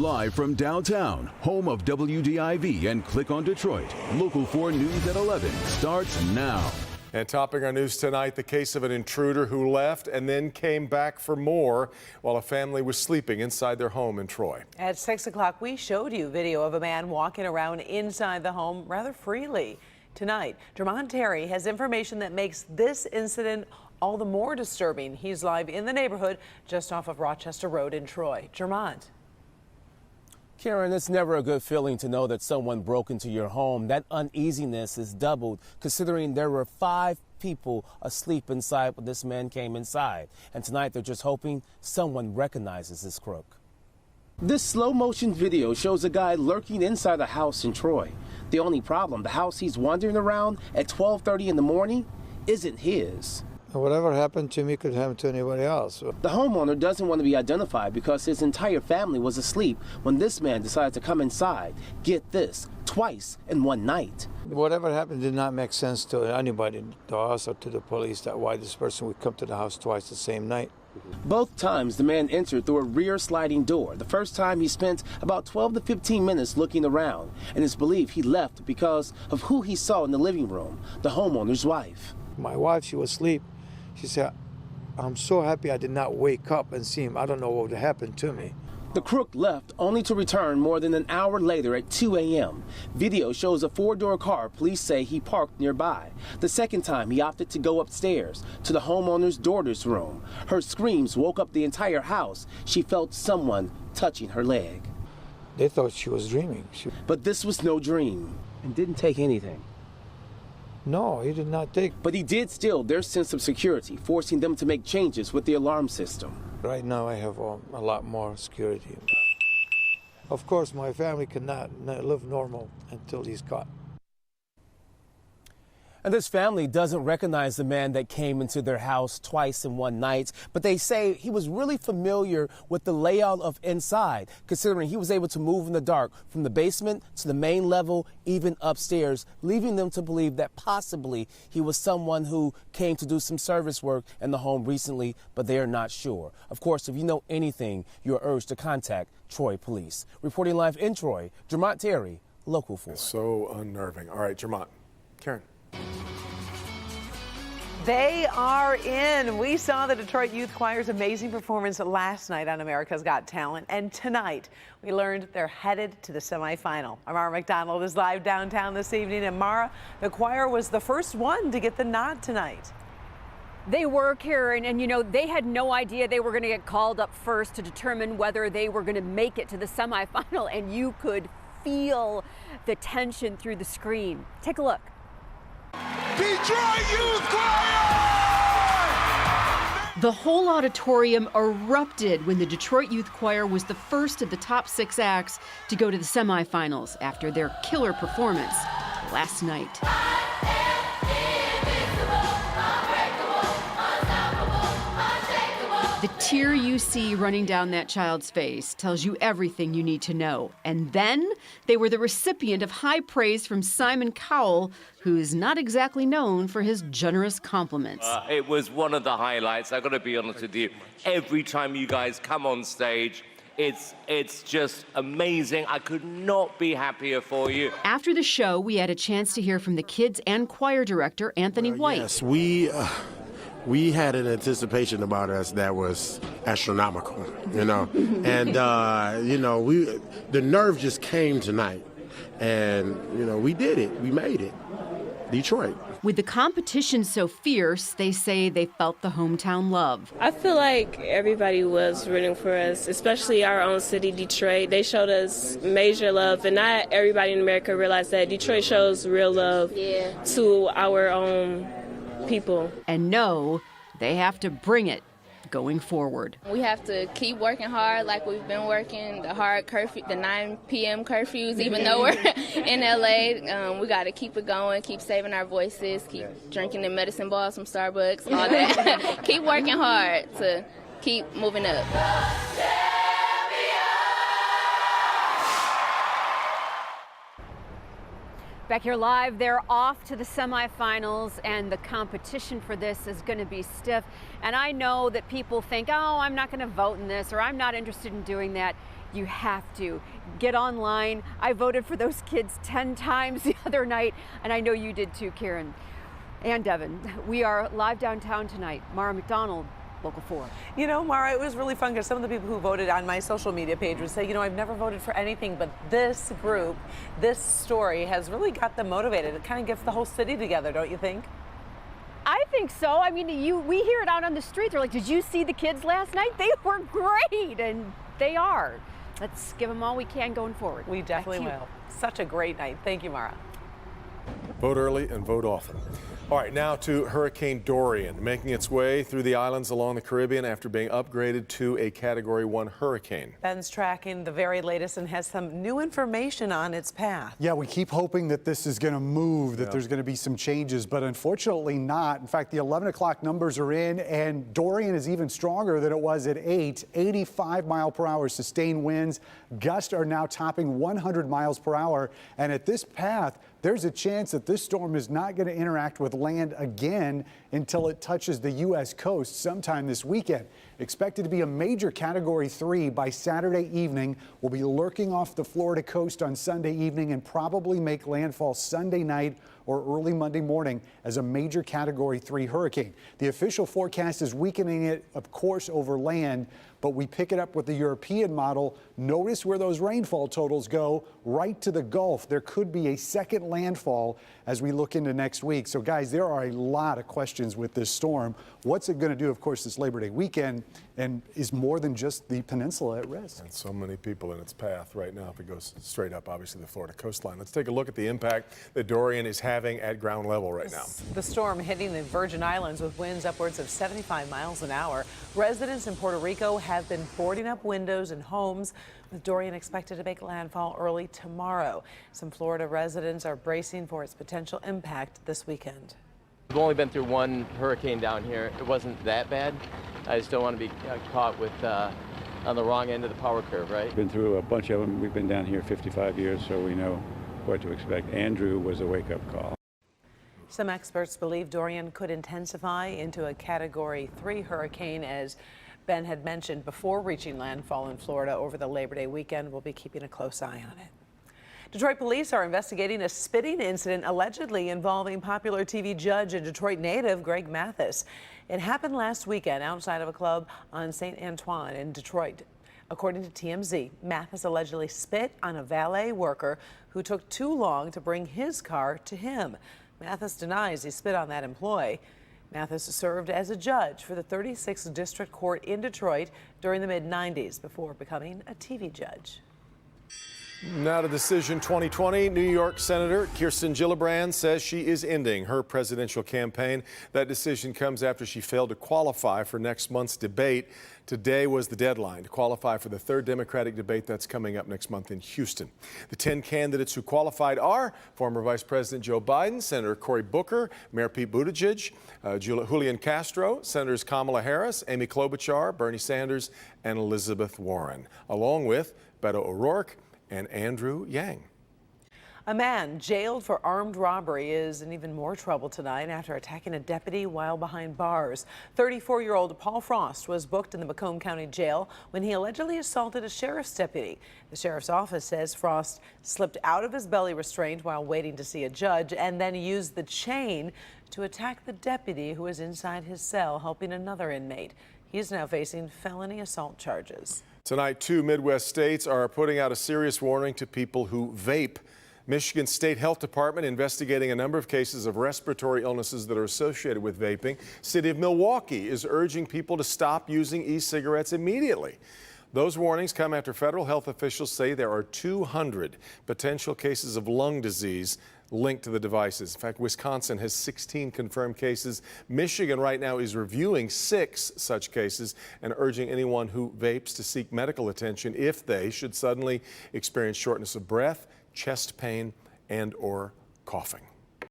Live from downtown, home of WDIV and Click on Detroit, Local 4 News at 11 starts now. And topping our news tonight, the case of an intruder who left and then came back for more while a family was sleeping inside their home in Troy. At 6 o'clock, we showed you video of a man walking around inside the home rather freely. Tonight, Jermont Terry has information that makes this incident all the more disturbing. He's live in the neighborhood just off of Rochester Road in Troy. Jermont. Karen, it's never a good feeling to know that someone broke into your home. That uneasiness is doubled considering there were 5 people asleep inside when this man came inside. And tonight they're just hoping someone recognizes this crook. This slow motion video shows a guy lurking inside a house in Troy. The only problem, the house he's wandering around at 12:30 in the morning isn't his. Whatever happened to me could happen to anybody else. The homeowner doesn't want to be identified because his entire family was asleep when this man decided to come inside. Get this, twice in one night. Whatever happened did not make sense to anybody, to us or to the police, that why this person would come to the house twice the same night. Both times the man entered through a rear sliding door. The first time he spent about 12 to 15 minutes looking around, and it's believed he left because of who he saw in the living room, the homeowner's wife. My wife, she was asleep. She said, "I'm so happy I did not wake up and see him. I don't know what would happen to me." The crook left only to return more than an hour later at 2 a.m. Video shows a 4-door car police say he parked nearby. The second time he opted to go upstairs to the homeowner's daughter's room. Her screams woke up the entire house. She felt someone touching her leg. They thought she was dreaming. But this was no dream and didn't take anything. No, he did not take. But he did steal their sense of security, forcing them to make changes with the alarm system. Right now I have a lot more security. Of course, my family cannot live normal until he's caught. And this family doesn't recognize the man that came into their house twice in one night, but they say he was really familiar with the layout of inside, considering he was able to move in the dark from the basement to the main level, even upstairs, leaving them to believe that possibly he was someone who came to do some service work in the home recently, but they are not sure. Of course, if you know anything, you are urged to contact Troy Police. Reporting live in Troy, Jermont Terry, Local 4. So unnerving. All right, Jermont. Karen. They are in. We saw the Detroit Youth Choir's amazing performance last night on America's Got Talent, and tonight we learned they're headed to the semifinal. Mara McDonald is live downtown this evening, and Mara, the choir was the first one to get the nod tonight. They were, Karen, and you know, they had no idea they were going to get called up first to determine whether they were going to make it to the semifinal, and you could feel the tension through the screen. Take a look. Detroit Youth Choir! The whole auditorium erupted when the Detroit Youth Choir was the first of the top 6 acts to go to the semifinals after their killer performance last night. The tear you see running down that child's face tells you everything you need to know. And then they were the recipient of high praise from Simon Cowell, who's not exactly known for his generous compliments. It was one of the highlights, I've got to be honest with you. Every time you guys come on stage, it's just amazing. I could not be happier for you. After the show, we had a chance to hear from the kids and choir director, Anthony White. Yes, we had an anticipation about us that was astronomical, you know. And, you know, the nerve just came tonight. And, you know, we did it. We made it. Detroit. With the competition so fierce, they say they felt the hometown love. I feel like everybody was rooting for us, especially our own city, Detroit. They showed us major love, and not everybody in America realized that Detroit shows real love to our own people. And know they have to bring it going forward. We have to keep working hard like we've been working, the hard curfew, the 9 p.m. curfews, even though we're in LA. We got to keep it going, keep saving our voices, keep drinking the medicine balls from Starbucks, all that. Keep working hard to keep moving up. Back here live, they're off to the semifinals, and the competition for this is going to be stiff. And I know that people think, oh, I'm not going to vote in this, or I'm not interested in doing that. You have to get online. I voted for those kids 10 times the other night, and I know you did too, Karen and Devin. We are live downtown tonight. Mara McDonald, Local 4. You know, Mara, it was really fun because some of the people who voted on my social media page would say, you know, I've never voted for anything, but this group, this story has really got them motivated. It kind of gets the whole city together, don't you think? I think so. I mean, we hear it out on the street. They're like, did you see the kids last night? They were great, and they are. Let's give them all we can going forward. We definitely will. Such a great night. Thank you, Mara. Vote early and vote often. All right, now to Hurricane Dorian, making its way through the islands along the Caribbean after being upgraded to a Category 1 hurricane. Ben's tracking the very latest and has some new information on its path. Yeah, we keep hoping that this is going to move, that there's going to be some changes, but unfortunately not. In fact, the 11 o'clock numbers are in, and Dorian is even stronger than it was at 8. 85-mile-per-hour sustained winds. Gusts are now topping 100 miles per hour, and at this path, there's a chance that this storm is not going to interact with land again until it touches the U.S. coast sometime this weekend. Expected to be a major Category 3 by Saturday evening. Will be lurking off the Florida coast on Sunday evening and probably make landfall Sunday night or early Monday morning as a major Category 3 hurricane. The official forecast is weakening it, of course, over land, but we pick it up with the European model. Notice where those rainfall totals go, right to the Gulf. There could be a second landfall as we look into next week. So, guys, there are a lot of questions with this storm. What's it going to do, of course, this Labor Day weekend, and is more than just the peninsula at risk? And so many people in its path right now if it goes straight up, obviously, the Florida coastline. Let's take a look at the impact that Dorian is having at ground level right now. The storm hitting the Virgin Islands with winds upwards of 75 miles an hour. Residents in Puerto Rico have been boarding up windows and homes, with Dorian expected to make landfall early tomorrow. Some Florida residents are bracing for its potential impact this weekend. We've only been through one hurricane down here. It wasn't that bad. I just don't want to be caught with on the wrong end of the power curve, right? Been through a bunch of them. We've been down here 55 years, so we know what to expect. Andrew was a wake-up call. Some experts believe Dorian could intensify into a Category 3 hurricane, as Ben had mentioned, before reaching landfall in Florida over the Labor Day weekend. We'll be keeping a close eye on it. Detroit police are investigating a spitting incident allegedly involving popular TV judge and Detroit native Greg Mathis. It happened last weekend outside of a club on St. Antoine in Detroit. According to TMZ, Mathis allegedly spit on a valet worker who took too long to bring his car to him. Mathis denies he spit on that employee. Mathis served as a judge for the 36th District Court in Detroit during the mid-90s before becoming a TV judge. Now to Decision 2020. New York Senator Kirsten Gillibrand says she is ending her presidential campaign. That decision comes after she failed to qualify for next month's debate. Today was the deadline to qualify for the third Democratic debate that's coming up next month in Houston. The 10 candidates who qualified are former Vice President Joe Biden, Senator Cory Booker, Mayor Pete Buttigieg, Julian Castro, Senators Kamala Harris, Amy Klobuchar, Bernie Sanders, and Elizabeth Warren, along with Beto O'Rourke and Andrew Yang. A man jailed for armed robbery is in even more trouble tonight after attacking a deputy while behind bars. 34-year-old Paul Frost was booked in the Macomb County Jail when he allegedly assaulted a sheriff's deputy. The sheriff's office says Frost slipped out of his belly restraint while waiting to see a judge and then used the chain to attack the deputy who was inside his cell helping another inmate. He is now facing felony assault charges. Tonight, 2 Midwest states are putting out a serious warning to people who vape. Michigan State Health Department investigating a number of cases of respiratory illnesses that are associated with vaping. City of Milwaukee is urging people to stop using e-cigarettes immediately. Those warnings come after federal health officials say there are 200 potential cases of lung disease linked to the devices. In fact, Wisconsin has 16 confirmed cases. Michigan right now is reviewing 6 such cases and urging anyone who vapes to seek medical attention if they should suddenly experience shortness of breath, chest pain, and/or coughing.